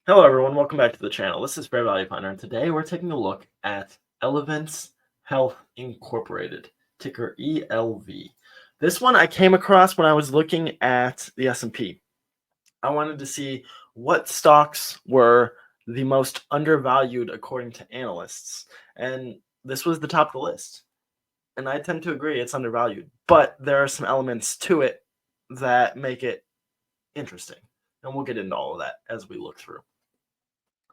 Hello everyone, welcome back to the channel. This is Fair Value Finder, and today we're taking a look at Elevance Health Incorporated, ticker ELV. This one I came across when I was looking at the S&P. I wanted to see what stocks were the most undervalued according to analysts, and this was the top of the list. And I tend to agree it's undervalued, but there are some elements to it that make it interesting, and we'll get into all of that as we look through.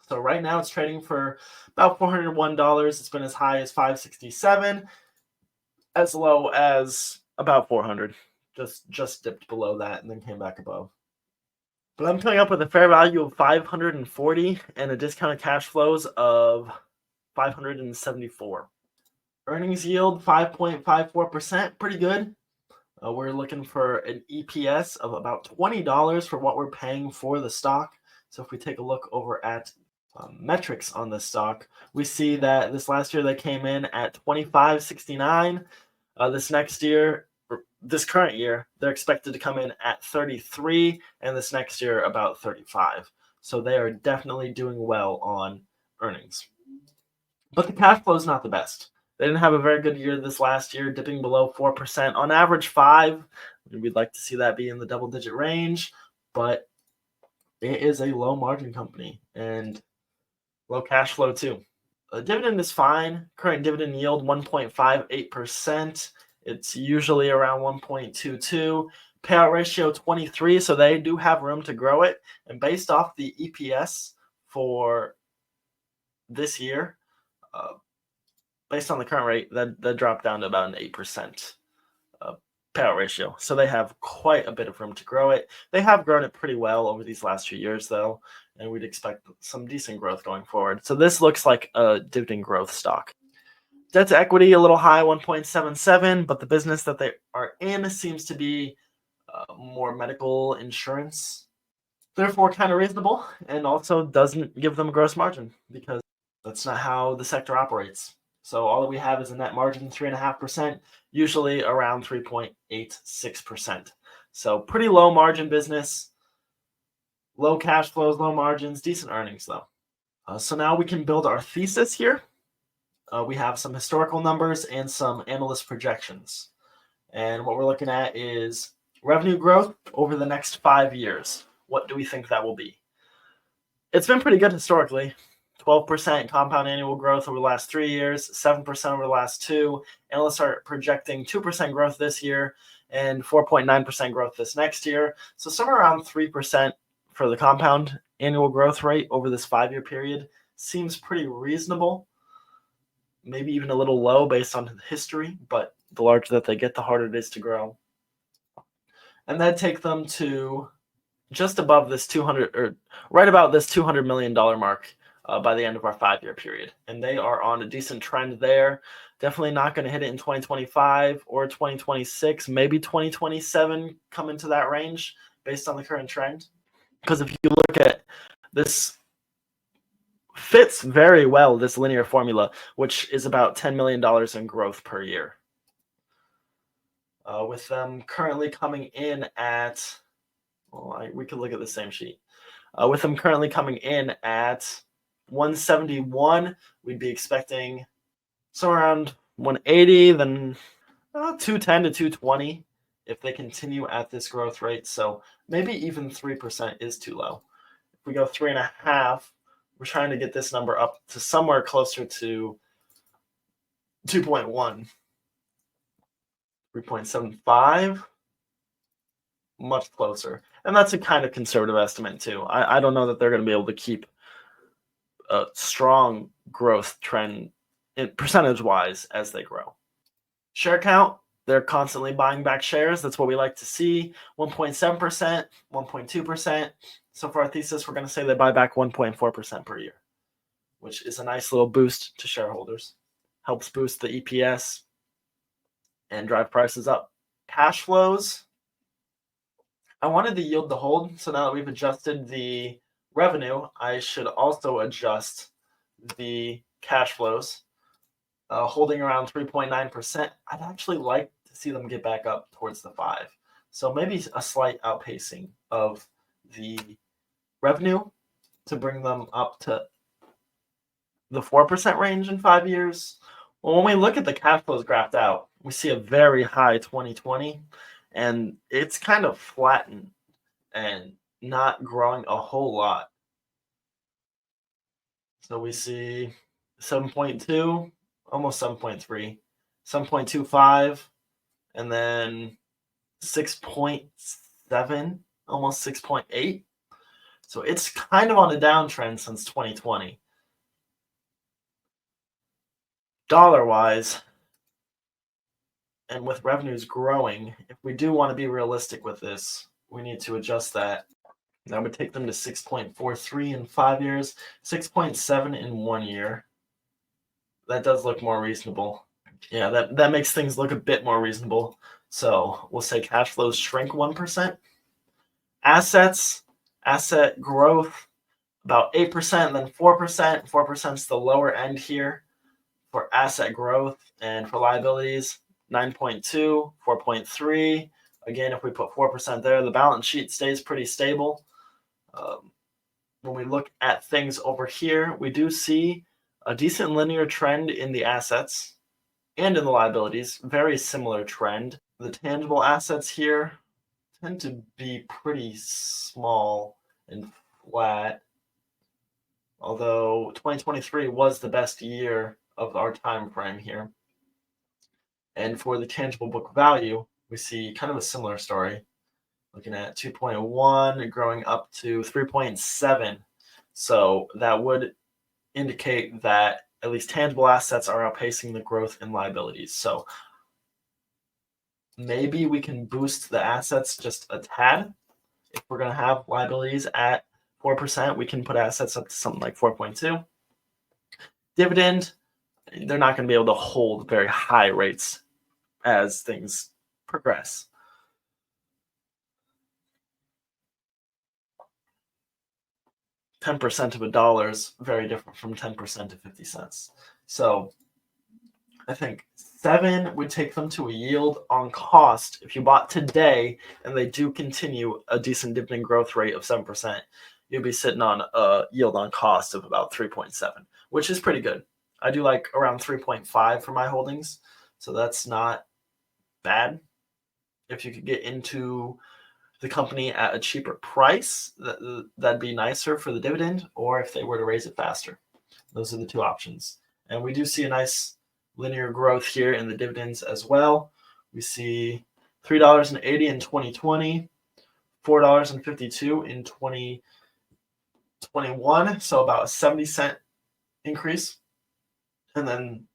So right now it's trading for about $401. It's been as high as 567, as low as about 400. Just dipped below that and then came back above. But I'm coming up with a fair value of 540 and a discounted cash flows of 574. Earnings yield 5.54%, pretty good. We're looking for an EPS of about $20 for what we're paying for the stock. So if we take a look over at metrics on this stock, we see that this last year they came in at 25.69. This current year, they're expected to come in at 33, and this next year about 35. So they are definitely doing well on earnings. But the cash flow is not the best. They didn't have a very good year this last year, dipping below 4%. On average, 5. We'd like to see that be in the double-digit range, but it is a low-margin company and low cash flow too. Dividend is fine. Current dividend yield 1.58%. It's usually around 1.22. Payout ratio 23, so they do have room to grow it. And based off the EPS for this year, based on the current rate, that dropped down to about an 8% payout ratio. So they have quite a bit of room to grow it. They have grown it pretty well over these last few years, though, and we'd expect some decent growth going forward. So this looks like a dividend growth stock. Debt to equity, a little high, 1.77, but the business that they are in seems to be more medical insurance. Therefore, kind of reasonable, and also doesn't give them a gross margin because that's not how the sector operates. So all that we have is a net margin, 3.5%, usually around 3.86%. So pretty low margin business, low cash flows, low margins, decent earnings though. So now we can build our thesis here. We have some historical numbers and some analyst projections. And what we're looking at is revenue growth over the next 5 years. What do we think that will be? It's been pretty good historically. 12% compound annual growth over the last 3 years, 7% over the last 2. Analysts are projecting 2% growth this year and 4.9% growth this next year. So somewhere around 3% for the compound annual growth rate over this 5-year period seems pretty reasonable. Maybe even a little low based on history, but the larger that they get, the harder it is to grow. And that'd take them to just above this 200, or right about this $200 million mark by the end of our 5-year period. And they are on a decent trend there. Definitely not going to hit it in 2025 or 2026, maybe 2027 come into that range based on the current trend. Because if you look at this, fits very well this linear formula, which is about $10 million in growth per year. With them currently coming in at, we could look at the same sheet. With them currently coming in at 171, we'd be expecting somewhere around 180, then 210 to 220 if they continue at this growth rate. So maybe even 3% is too low. If we go 3.5, we're trying to get this number up to somewhere closer to 2.1, 3.75, much closer. And that's a kind of conservative estimate too. I don't know that they're going to be able to keep a strong growth trend percentage-wise as they grow. Share count, they're constantly buying back shares. That's what we like to see. 1.7%, 1.2%. So for our thesis, we're going to say they buy back 1.4% per year, which is a nice little boost to shareholders. Helps boost the EPS and drive prices up. Cash flows, I wanted the yield to hold. So now that we've adjusted the revenue, I should also adjust the cash flows. Holding around 3.9%. I'd actually like to see them get back up towards the 5. So maybe a slight outpacing of the revenue to bring them up to the 4% range in 5 years? Well, when we look at the cash flows graphed out, we see a very high 2020, and it's kind of flattened and not growing a whole lot. So we see 7.2, almost 7.3, 7.25, and then 6.7, almost 6.8. So it's kind of on a downtrend since 2020. Dollar-wise, and with revenues growing, if we do want to be realistic with this, we need to adjust that. That would take them to 6.43 in 5 years, 6.7 in 1 year. That does look more reasonable. Yeah, that makes things look a bit more reasonable. So we'll say cash flows shrink 1%. Asset growth, about 8%, then 4%. 4% is the lower end here for asset growth. And for liabilities, 9.2, 4.3. Again, if we put 4% there, the balance sheet stays pretty stable. When we look at things over here, we do see a decent linear trend in the assets and in the liabilities, very similar trend. The tangible assets here tend to be pretty small and flat, although 2023 was the best year of our time frame here. And for the tangible book value, we see kind of a similar story, looking at 2.1 growing up to 3.7. So that would indicate that at least tangible assets are outpacing the growth in liabilities. So maybe we can boost the assets just a tad. If we're going to have liabilities at 4%, we can put assets up to something like 4.2. Dividend, they're not going to be able to hold very high rates as things progress. $10 of a dollar is very different from 10% to 50 cents. So I think 7 would take them to a yield on cost. If you bought today and they do continue a decent dividend growth rate of 7%, you'll be sitting on a yield on cost of about 3.7, which is pretty good. I do like around 3.5 for my holdings, so that's not bad. If you could get into the company at a cheaper price, that'd be nicer for the dividend, or if they were to raise it faster. Those are the two options. And we do see a nice linear growth here in the dividends as well. We see $3.80 in 2020, $4.52 in 2021, so about a 70-cent increase. And then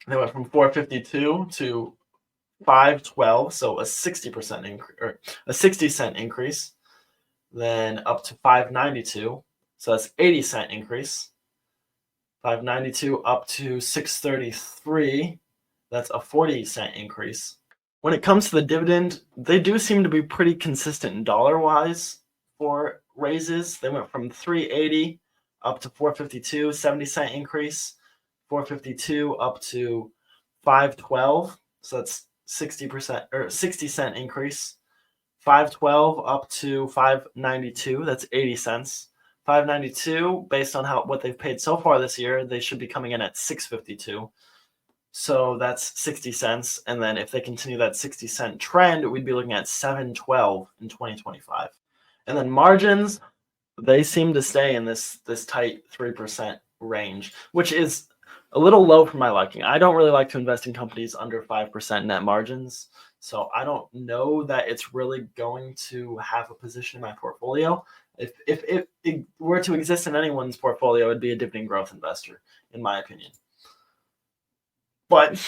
they went from 4.52 to 5.12, so a 60% increase, or a 60-cent increase. Then up to 5.92, so that's 80-cent increase. 5.92 up to 6.33, that's a 40-cent increase. When it comes to the dividend, they do seem to be pretty consistent dollar-wise for raises. They went from 3.80 up to 4.52, 70-cent increase. 4.52 up to 5.12, so that's 60% or 60-cent increase. 5.12 up to 5.92, that's 80 cents. 5.92, based on what they've paid so far this year, they should be coming in at 6.52. So that's 60 cents. And then if they continue that 60-cent trend, we'd be looking at 7.12 in 2025. And then margins, they seem to stay in this tight 3% range, which is a little low for my liking. I don't really like to invest in companies under 5% net margins. So I don't know that it's really going to have a position in my portfolio. If it were to exist in anyone's portfolio, it'd be a dividend growth investor, in my opinion. But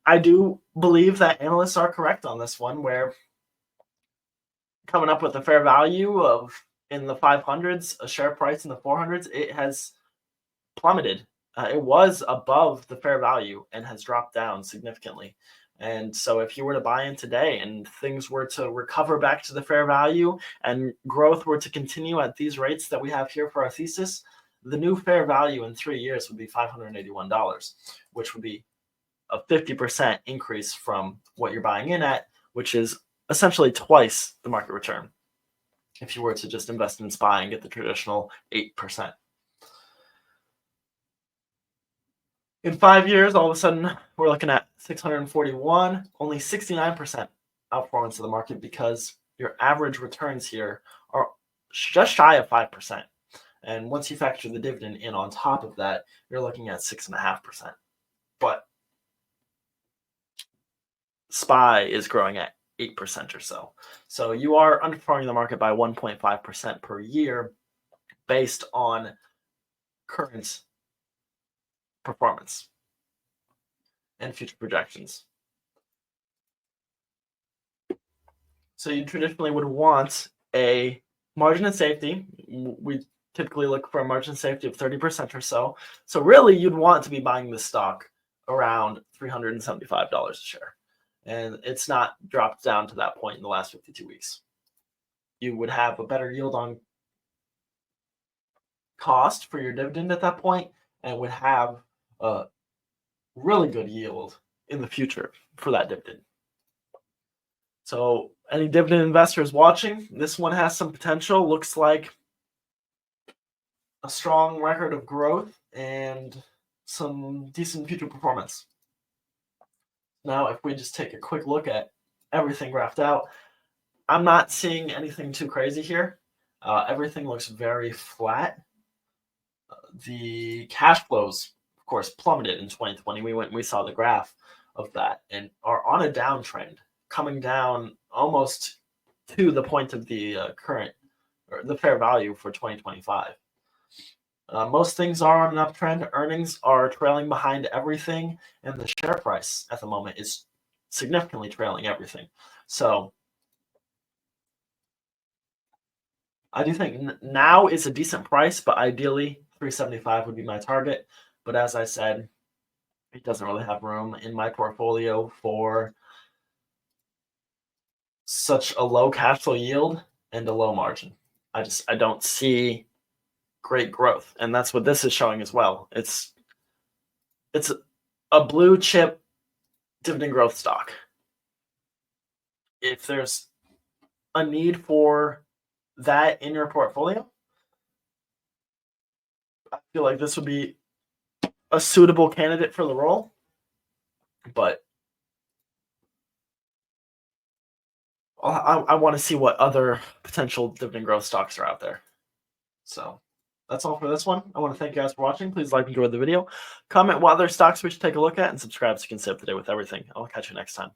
I do believe that analysts are correct on this one, where coming up with a fair value of in the 500s, a share price in the 400s, it has plummeted. It was above the fair value and has dropped down significantly. And so if you were to buy in today and things were to recover back to the fair value and growth were to continue at these rates that we have here for our thesis, the new fair value in 3 years would be $581, which would be a 50% increase from what you're buying in at, which is essentially twice the market return. if you were to just invest in SPY and get the traditional 8%. In 5 years, all of a sudden, we're looking at 641, only 69% outperformance of the market, because your average returns here are just shy of 5%. And once you factor the dividend in on top of that, you're looking at 6.5%. But SPY is growing at 8% or so. So you are underperforming the market by 1.5% per year based on current performance and future projections. So you traditionally would want a margin of safety. We typically look for a margin of safety of 30% or so. So really, you'd want to be buying this stock around $375 a share. And it's not dropped down to that point in the last 52 weeks. You would have a better yield on cost for your dividend at that point, and would have a really good yield in the future for that dividend. So any dividend investors watching, this one has some potential. Looks like a strong record of growth and some decent future performance. Now, if we just take a quick look at everything graphed out, I'm not seeing anything too crazy here. Everything looks very flat. The cash flows, of course, plummeted in 2020. We saw the graph of that and are on a downtrend, coming down almost to the point of the current, or the fair value for 2025. Most things are on an uptrend. Earnings are trailing behind everything, and the share price at the moment is significantly trailing everything. So I do think now is a decent price, but ideally 375 would be my target. But as I said, it doesn't really have room in my portfolio for such a low cash flow yield and a low margin. I don't see great growth, and that's what this is showing as well. It's a blue chip dividend growth stock. If there's a need for that in your portfolio, I feel like this would be a suitable candidate for the role. But I want to see what other potential dividend growth stocks are out there. So that's all for this one. I want to thank you guys for watching. Please like and enjoy the video. Comment what other stocks we should take a look at, and subscribe so you can stay up to date with everything. I'll catch you next time.